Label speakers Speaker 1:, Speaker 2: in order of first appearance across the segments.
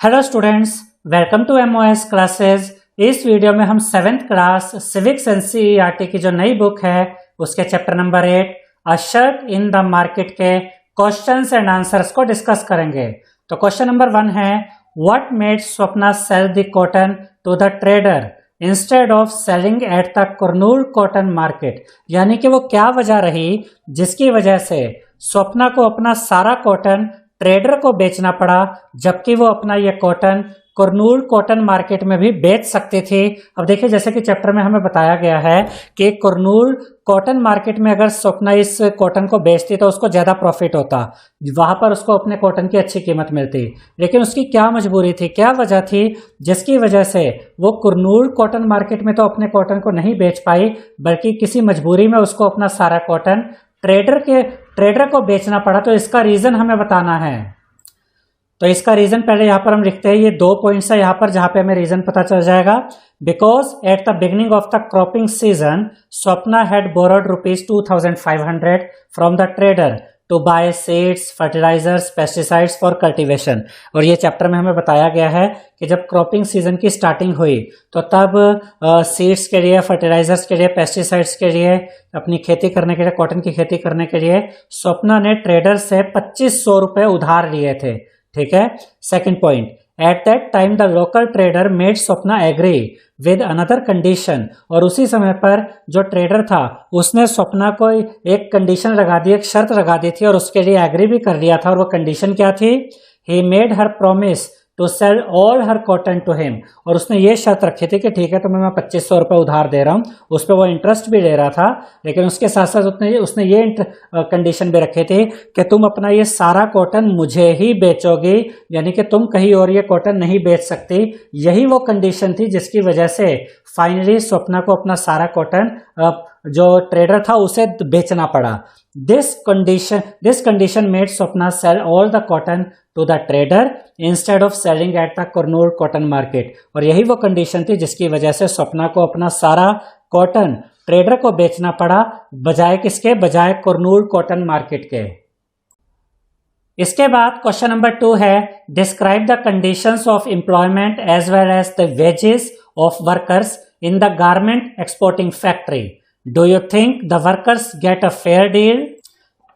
Speaker 1: Hello students, welcome to MOS classes. इस video में हम 7th क्लास सिविक्स एनसीईआरटी की जो नई बुक है उसके chapter number 8 a shirt in the market के क्वेश्चंस एंड आंसर्स को डिस्कस करेंगे। तो क्वेश्चन नंबर 1 है, what made Swapna sell the cotton to the trader instead of selling at the Kurnool cotton market. यानी कि वो क्या वजह रही जिसकी वजह से स्वप्ना को अपना सारा कॉटन ट्रेडर को बेचना पड़ा, जबकि वो अपना ये कॉटन कुरनूल कॉटन मार्केट में भी बेच सकती थी। अब देखिए, जैसे कि चैप्टर में हमें बताया गया है कि कुरनूल कॉटन मार्केट में अगर स्वप्ना इस कॉटन को बेचती तो उसको ज़्यादा प्रॉफिट होता, वहां पर उसको अपने कॉटन की अच्छी कीमत मिलती। लेकिन उसकी क्या मजबूरी थी, क्या वजह थी जिसकी वजह से वो कुरनूल कॉटन मार्केट में तो अपने कॉटन को नहीं बेच पाई, बल्कि किसी मजबूरी में उसको अपना सारा कॉटन ट्रेडर को बेचना पड़ा। तो इसका रीजन हमें बताना है। तो इसका रीजन पहले यहां पर हम लिखते हैं, ये 2 पॉइंट्स है यहां पर जहां पे हमें रीजन पता चल जाएगा। Because at the beginning of the cropping season Swapna had borrowed ₹2,500 from the trader to buy seeds, fertilisers, pesticides for cultivation. और ये चैप्टर में हमें बताया गया है कि जब क्रॉपिंग सीजन की स्टार्टिंग हुई तो तब सीड्स के लिए, फर्टिलाइजर्स के लिए, पेस्टिसाइड्स के लिए, अपनी खेती करने के लिए, कॉटन की खेती करने के लिए स्वप्ना ने ट्रेडर से 2500 रुपए उधार लिए थे। ठीक है। Second point, at that time the local trader made Swapna agree with another condition. और उसी समय पर जो ट्रेडर था उसने स्वप्ना को एक कंडीशन लगा दी, एक शर्त लगा दी थी और उसके लिए एग्री भी कर लिया था। और वो कंडीशन क्या थी? He made her promise to sell all her cotton to him. और उसने ये शर्त रखी थी कि ठीक है, तुम्हें मैं 2500 रुपये उधार दे रहा हूँ। उस पर वो इंटरेस्ट भी ले रहा था, लेकिन उसके साथ साथ उसने ये कंडीशन भी रखी थी कि तुम अपना ये सारा कॉटन मुझे ही बेचोगी, यानी कि तुम कहीं और ये कॉटन नहीं बेच सकती। यही वो कंडीशन थी जिसकी वजह से फाइनली स्वप्ना को अपना सारा कॉटन जो ट्रेडर था उसे बेचना पड़ा। This condition made Swapna sell all the cotton to the trader instead of selling at the Kurnool cotton market. और यही वो कंडीशन थी जिसकी वजह से स्वप्ना को अपना सारा कॉटन ट्रेडर को बेचना पड़ा, बजाय किसके? बजाय कुरनूल कॉटन मार्केट के। इसके बाद क्वेश्चन नंबर 2 है, describe the conditions of employment as well as the wages of workers in the garment exporting factory. Do you think the workers get a fair deal?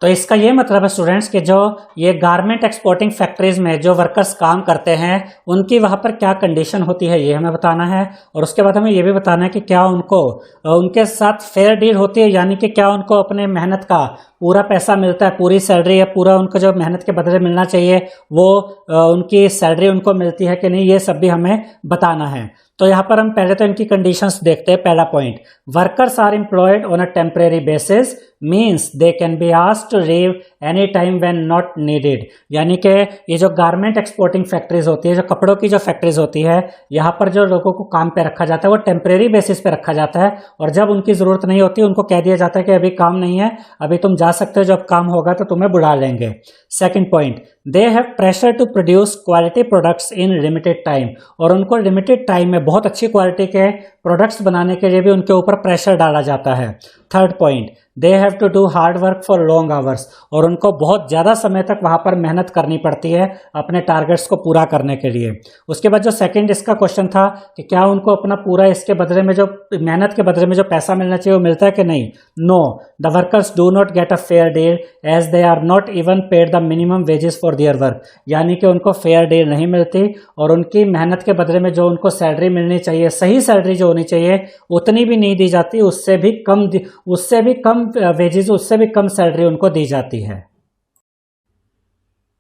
Speaker 1: तो इसका ये मतलब है स्टूडेंट्स कि जो ये गारमेंट एक्सपोर्टिंग फैक्ट्रीज में जो वर्कर्स काम करते हैं उनकी वहाँ पर क्या कंडीशन होती है, ये हमें बताना है। और उसके बाद हमें ये भी बताना है कि क्या उनके साथ फेयर डील होती है, यानी कि क्या उनको अपने मेहनत का पूरा पैसा मिलता है, पूरी सैलरी है, पूरा उनको जो मेहनत के बदले मिलना चाहिए वो उनकी सैलरी उनको मिलती है कि नहीं, ये सब भी हमें बताना है। तो यहाँ पर हम पहले तो इनकी कंडीशंस देखते हैं। पहला point, workers are employed on a temporary basis means they can be asked to leave any time when not needed. यानी कि ये जो गारमेंट एक्सपोर्टिंग फैक्ट्रीज होती है, जो कपड़ों की जो फैक्ट्रीज होती है, यहाँ पर जो लोगों को काम पे रखा जाता है वो टेम्परेरी बेसिस पे रखा जाता है। और जब उनकी जरूरत नहीं होती उनको कह दिया जाता है कि अभी काम नहीं है, अभी तुम जा सकते हो, जब काम होगा तो तुम्हें बुला लेंगे। Second point, they have pressure to produce quality products in limited time. और उनको लिमिटेड टाइम में बहुत अच्छी क्वालिटी के प्रोडक्ट्स बनाने के लिए भी उनके ऊपर प्रेशर डाला जाता है। Third point, they have to do hard work for long hours. और उनको बहुत ज़्यादा समय तक वहाँ पर मेहनत करनी पड़ती है अपने टारगेट्स को पूरा करने के लिए। उसके बाद जो सेकंड इसका क्वेश्चन था कि क्या उनको अपना पूरा इसके बदले में जो मेहनत के बदले में जो पैसा मिलना चाहिए वो मिलता है कि नहीं? No, the workers do not get a fair deal as they are not even paid the minimum wages for their work. यानी कि उनको फेयर डील नहीं मिलती और उनकी मेहनत के बदले में जो उनको सैलरी मिलनी चाहिए, सही सैलरी जो होनी चाहिए, उतनी भी नहीं दी जाती, उससे भी कम वेजेस, उससे भी कम सैलरी उनको दी जाती है।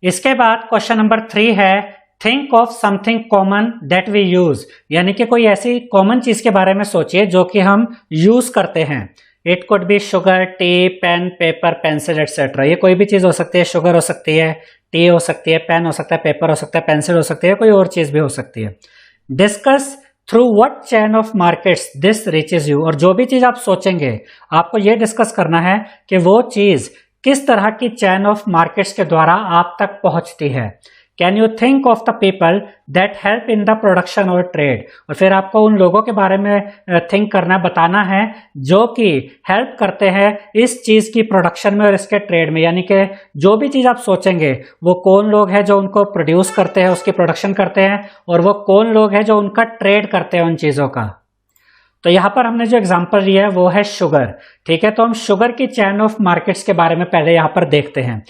Speaker 1: इसके बाद क्वेश्चन नंबर 3 है, think of something common that we use. यानी कि कोई ऐसी कॉमन चीज के बारे में सोचिए जो कि हम यूज करते हैं। It could be sugar, tea, pen, paper, pencil etcetera. ये कोई भी चीज हो सकती है, शुगर हो सकती है, टी हो सकती है, पेन हो सकता है, पेपर हो सकता है, पेंसिल हो सकती है, कोई और चीज भी हो सकती है। Discuss through what chain of markets this reaches you. और जो भी चीज आप सोचेंगे आपको ये डिस्कस करना है कि वो चीज किस तरह की चैन ऑफ मार्केट्स के द्वारा आप तक पहुंचती है। Can you think of the people that help in the production और ट्रेड। और फिर आपको उन लोगों के बारे में थिंक करना, बताना है जो कि हेल्प करते हैं इस चीज की प्रोडक्शन में और इसके ट्रेड में। यानी कि जो भी चीज आप सोचेंगे वो कौन लोग हैं जो उनको प्रोड्यूस करते हैं, उसकी प्रोडक्शन करते हैं, और वो कौन लोग हैं जो उनका ट्रेड करते हैं उन चीजों का। तो यहां पर हमने जो एग्जांपल लिया है वो है शुगर। ठीक है, तो हम शुगर की चेन ऑफ मार्केट्स के बारे में पहले यहां पर देखते हैं।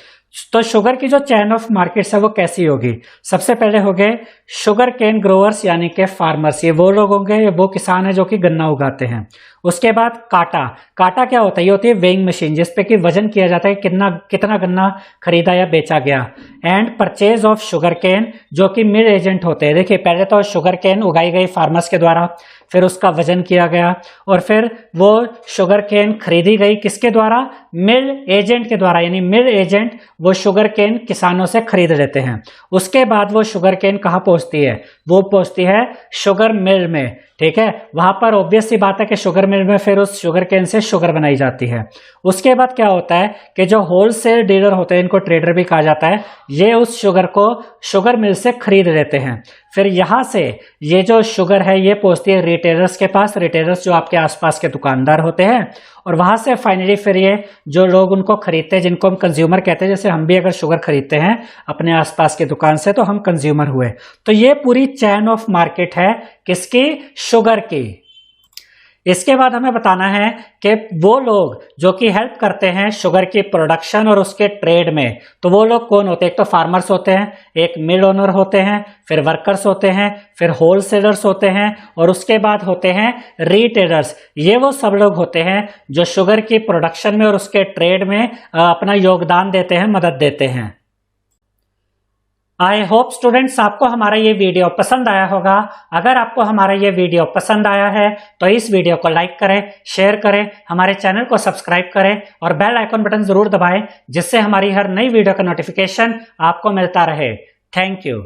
Speaker 1: तो शुगर की जो चेन ऑफ मार्केट्स है वो कैसी होगी। सबसे पहले हो गए शुगर केन ग्रोअर्स यानी कि फार्मर्स, ये वो लोग होंगे, वो किसान है जो कि गन्ना उगाते हैं। उसके बाद काटा। काटा क्या होता है? ये होती है वेइंग मशीन जिसपे कि वजन किया जाता है कितना गन्ना खरीदा या बेचा गया। And purchase of sugarcane जो कि मिल एजेंट होते हैं। देखिए पहले तो शुगर केन उगाई गई फार्मर्स के द्वारा, फिर उसका वजन किया गया और फिर वो शुगर केन खरीदी गई किसके द्वारा? मिल एजेंट के द्वारा। यानी मिल एजेंट वो शुगर केन किसानों से खरीद लेते हैं। उसके बाद वो शुगर केन कहाँ पहुंचती है? वो पहुंचती है शुगर मिल में। ठीक है, वहां पर ऑब्वियस सी बात है कि शुगर मिल में फिर उस शुगर केन से शुगर बनाई जाती है। उसके बाद क्या होता है कि जो होलसेल डीलर होते हैं, इनको ट्रेडर भी कहा जाता है, ये उस शुगर को शुगर मिल से खरीद लेते हैं। फिर यहां से ये जो शुगर है ये पहुंचती है रिटेलर्स के पास। रिटेलर्स जो आपके आसपास के दुकानदार होते हैं, और वहां से फाइनली फिर ये जो लोग उनको खरीदते हैं, जिनको हम कंज्यूमर कहते हैं, जैसे हम भी अगर शुगर खरीदते हैं अपने आसपास के दुकान से तो हम कंज्यूमर हुए। तो ये पूरी चेन ऑफ मार्केट है किसकी? शुगर की। इसके बाद हमें बताना है कि वो लोग जो कि हेल्प करते हैं शुगर की प्रोडक्शन और उसके ट्रेड में, तो वो लोग कौन होते हैं? एक तो फार्मर्स होते हैं, एक मिल ओनर होते हैं, फिर वर्कर्स होते हैं, फिर होलसेलर्स होते हैं, और उसके बाद होते हैं रिटेलर्स। ये वो सब लोग होते हैं जो शुगर की प्रोडक्शन में और उसके ट्रेड में अपना योगदान देते हैं, मदद देते हैं। आई होप स्टूडेंट्स आपको हमारा ये वीडियो पसंद आया होगा। अगर आपको हमारा ये वीडियो पसंद आया है तो इस वीडियो को लाइक करें, शेयर करें, हमारे चैनल को सब्सक्राइब करें और बेल आइकन बटन जरूर दबाएं जिससे हमारी हर नई वीडियो का नोटिफिकेशन आपको मिलता रहे। Thank you.